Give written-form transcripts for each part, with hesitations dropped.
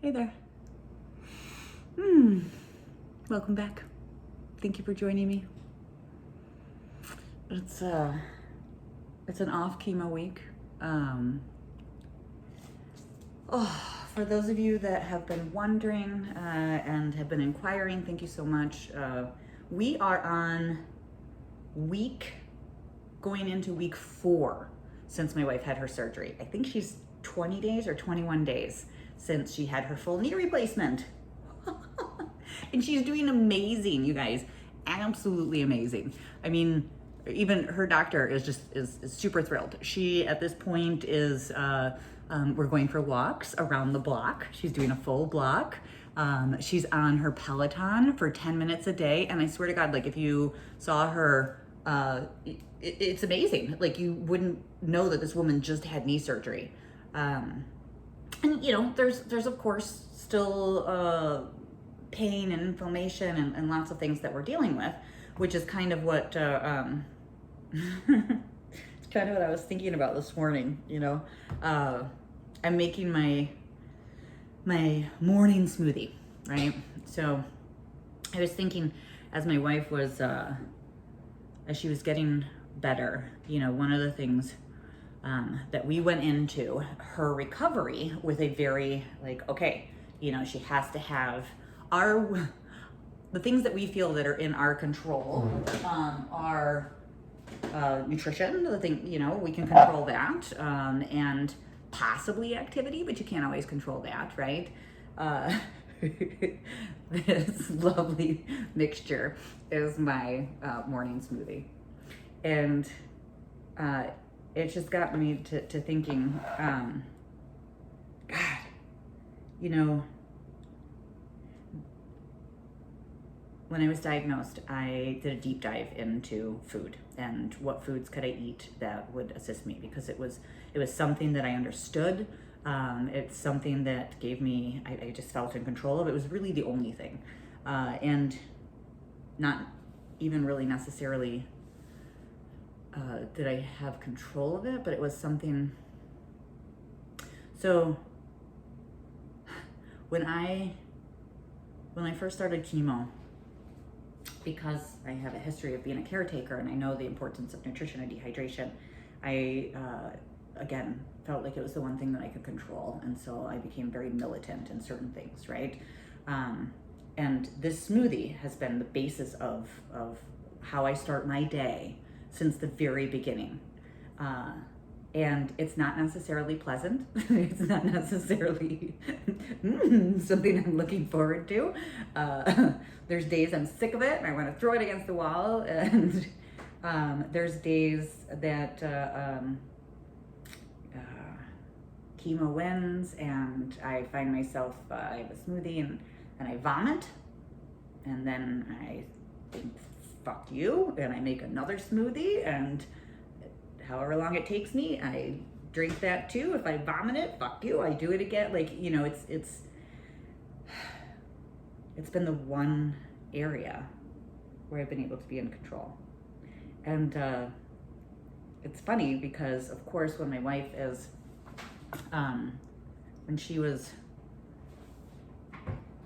Hey there. Welcome back. Thank you for joining me. It's an off chemo week. For those of you that have been wondering and have been inquiring, thank you so much. We are on going into week 4 since my wife had her surgery. I think she's 20 days or 21 days since she had her full knee replacement. And she's doing amazing, you guys. Absolutely amazing. I mean, even her doctor is super thrilled. She, at this point, is, we're going for walks around the block. She's doing a full block. She's on her Peloton for 10 minutes a day. And I swear to God, like, if you saw her, it's amazing. Like, you wouldn't know that this woman just had knee surgery. And you know, there's of course still pain and inflammation and lots of things that we're dealing with, which is kind of what it's kind of what I was thinking about this morning. You know, I'm making my morning smoothie, right? So I was thinking, as my wife was as she was getting better, you know, one of the things that we went into her recovery with a very, like, okay, you know, she has to have the things that we feel that are in our control are nutrition, the thing, you know, we can control that, and possibly activity, but you can't always control that, right? This lovely mixture is my morning smoothie. And it just got me to thinking, God, you know, when I was diagnosed, I did a deep dive into food and what foods could I eat that would assist me, because it was something that I understood. It's something that gave me, I just felt in control of. It was really the only thing, and not even really necessarily did I have control of it, but it was something. So when I first started chemo, because I have a history of being a caretaker and I know the importance of nutrition and dehydration, I again felt like it was the one thing that I could control, and so I became very militant in certain things, right? And this smoothie has been the basis of how I start my day since the very beginning. And it's not necessarily pleasant. It's not necessarily something I'm looking forward to. There's days I'm sick of it and I want to throw it against the wall. And there's days that chemo wins and I find myself, I have a smoothie and I vomit. And then I think, fuck you, and I make another smoothie, and however long it takes me, I drink that too. If I vomit it, fuck you, I do it again. Like, you know, it's been the one area where I've been able to be in control. And it's funny because, of course, when my wife is, when she was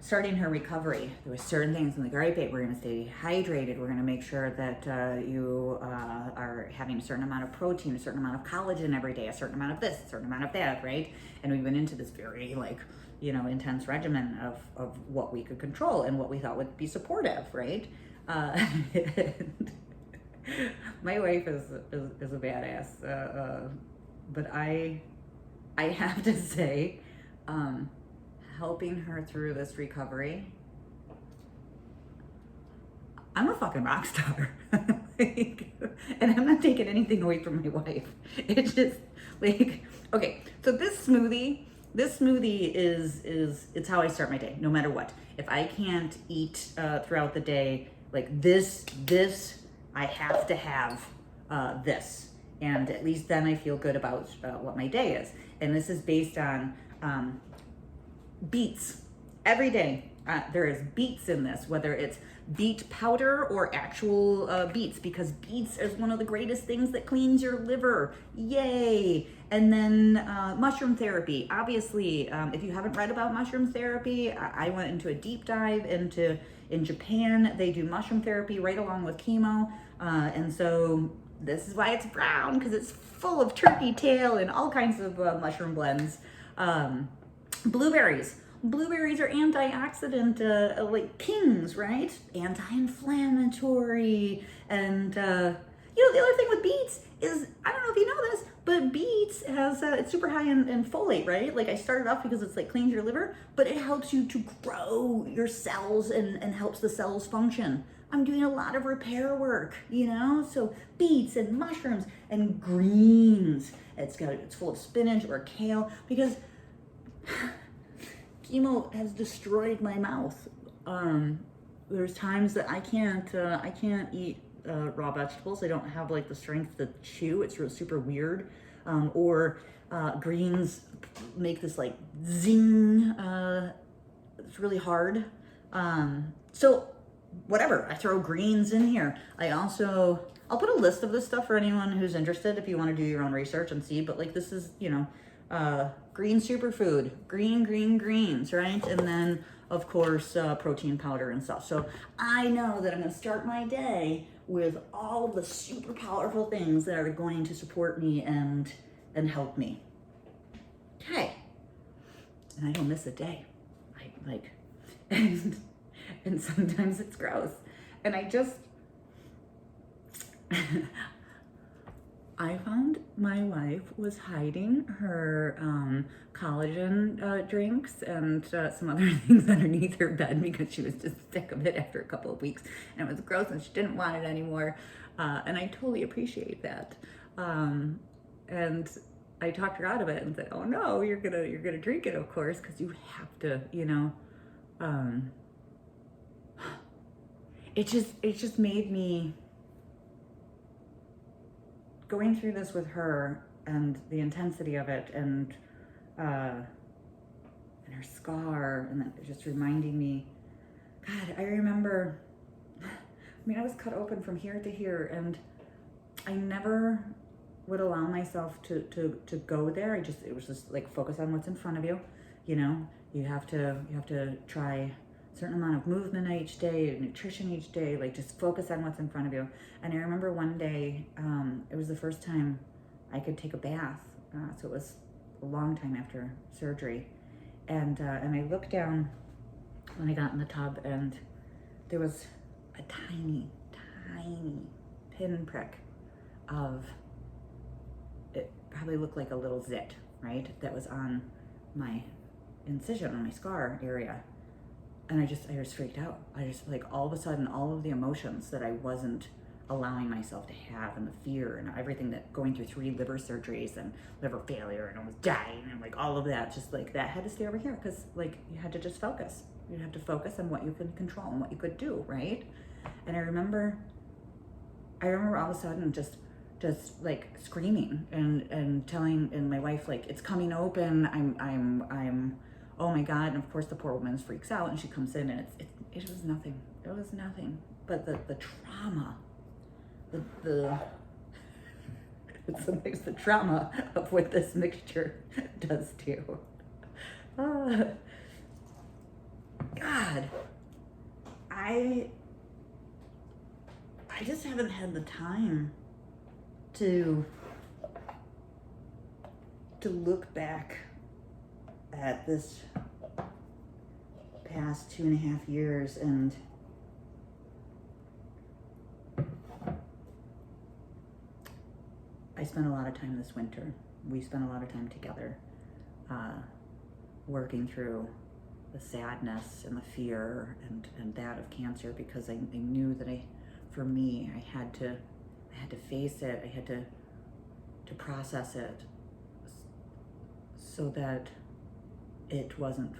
starting her recovery, there were certain things, I'm like, all right, babe, we're gonna stay hydrated. We're gonna make sure that you are having a certain amount of protein, a certain amount of collagen every day, a certain amount of this, a certain amount of that, right? And we went into this very, like, you know, intense regimen of what we could control and what we thought would be supportive, right? My wife is a badass, but I have to say, helping her through this recovery, I'm a fucking rock star. Like, and I'm not taking anything away from my wife. It's just like, okay, so this smoothie is it's how I start my day, no matter what. If I can't eat throughout the day, like this, I have to have this. And at least then I feel good about what my day is. And this is based on beets. Every day there is beets in this, whether it's beet powder or actual beets, because beets is one of the greatest things that cleans your liver. Yay! And then mushroom therapy. Obviously, if you haven't read about mushroom therapy, I went into a deep dive in Japan. They do mushroom therapy right along with chemo. And so this is why it's brown, because it's full of turkey tail and all kinds of mushroom blends. Blueberries. Blueberries are antioxidant like kings, right? Anti-inflammatory. And the other thing with beets is, I don't know if you know this, but beets has it's super high in folate, right? Like, I started off because it's like cleans your liver, but it helps you to grow your cells and helps the cells function. I'm doing a lot of repair work, so beets and mushrooms and greens. It's full of spinach or kale, because chemo has destroyed my mouth. There's times that I can't eat raw vegetables. I don't have like the strength to chew. It's super weird. Or greens make this like zing. It's really hard. So whatever, I throw greens in here. I'll put a list of this stuff for anyone who's interested if you want to do your own research and see, but like this is, green superfood, green greens, right? And then of course, protein powder and stuff. So I know that I'm going to start my day with all the super powerful things that are going to support me and help me. Okay. And I don't miss a day. And sometimes it's gross. And I found my wife was hiding her collagen drinks and some other things underneath her bed because she was just sick of it after a couple of weeks, and it was gross and she didn't want it anymore. And I totally appreciate that. And I talked her out of it and said, "Oh no, you're gonna drink it, of course, because you have to, It just made me, going through this with her and the intensity of it and her scar, and then just reminding me, God, I remember, I was cut open from here to here, and I never would allow myself to go there. It was just like, focus on what's in front of you. You have to try a certain amount of movement each day, nutrition each day, like just focus on what's in front of you. And I remember one day, it was the first time I could take a bath. So it was a long time after surgery. And I looked down when I got in the tub, and there was a tiny pinprick of, it probably looked like a little zit, right? That was on my incision, on my scar area. And I just freaked out. I just, like, all of a sudden, all of the emotions that I wasn't allowing myself to have, and the fear and everything, that going through 3 liver surgeries and liver failure and almost dying and like all of that, just like that had to stay over here, because like you had to just focus. You have to focus on what you could control and what you could do, right? And I remember all of a sudden just like screaming and telling, and my wife, like, it's coming open. I'm oh my God. And of course the poor woman freaks out and she comes in, and it was nothing. It was nothing. But the trauma, it's sometimes the trauma of what this mixture does to you. God, I just haven't had the time to look back at this past 2.5 years, and I spent a lot of time this winter. We spent a lot of time together, working through the sadness and the fear and that of cancer, because I knew that for me, I had to face it. I had to process it, so that it wasn't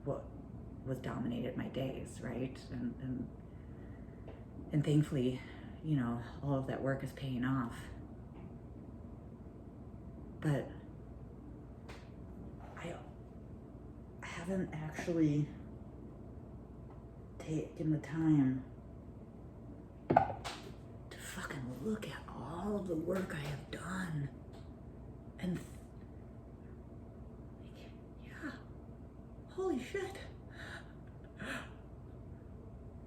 what was dominated my days, right? And thankfully, all of that work is paying off. But I haven't actually taken the time to fucking look at all of the work I have done And yeah, holy shit.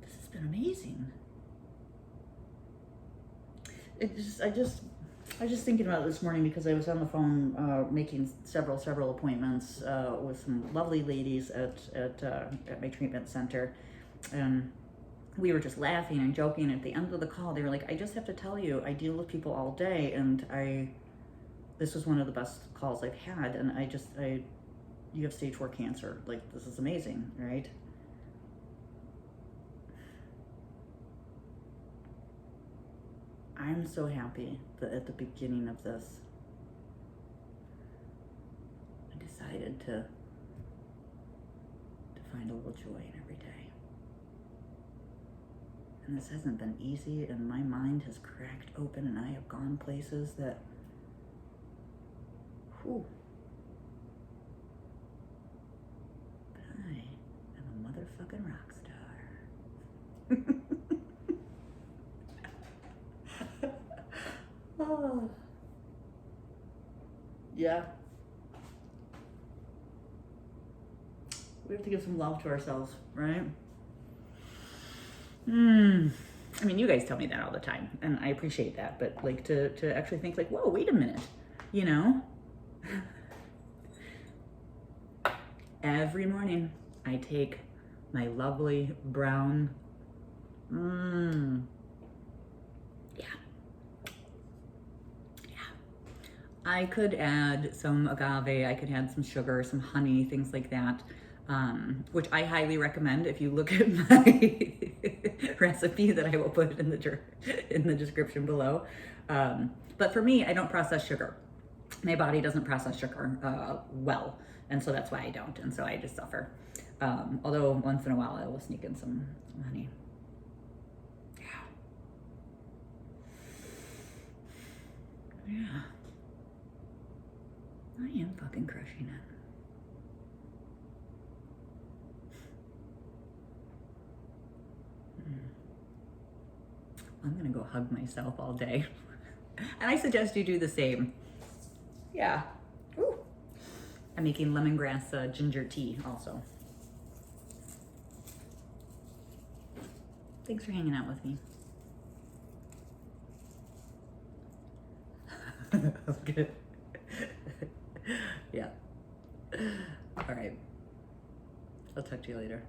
This has been amazing. I was just thinking about it this morning because I was on the phone making several appointments with some lovely ladies at my treatment center, and we were just laughing and joking. At the end of the call, they were like, "I just have to tell you, I deal with people all day, and this was one of the best calls I've had, and you have stage 4 cancer. Like, this is amazing, right?" I'm so happy that at the beginning of this, I decided to find a little joy in every day. And this hasn't been easy, and my mind has cracked open, and I have gone places that, whew. But I am a motherfucking rock star. Oh. Yeah. We have to give some love to ourselves, right? I mean, you guys tell me that all the time, and I appreciate that, but like to actually think like, whoa, wait a minute, you know? Every morning I take my lovely brown, I could add some agave, I could add some sugar, some honey, things like that, which I highly recommend if you look at my recipe that I will put in the description below. But for me, I don't process sugar. My body doesn't process sugar well, and so that's why I don't, and so I just suffer. Although once in a while I will sneak in some honey. Yeah. I am fucking crushing it. I'm gonna go hug myself all day. And I suggest you do the same. Yeah. Ooh. I'm making lemongrass ginger tea also. Thanks for hanging out with me. Good. Yeah. All right. I'll talk to you later.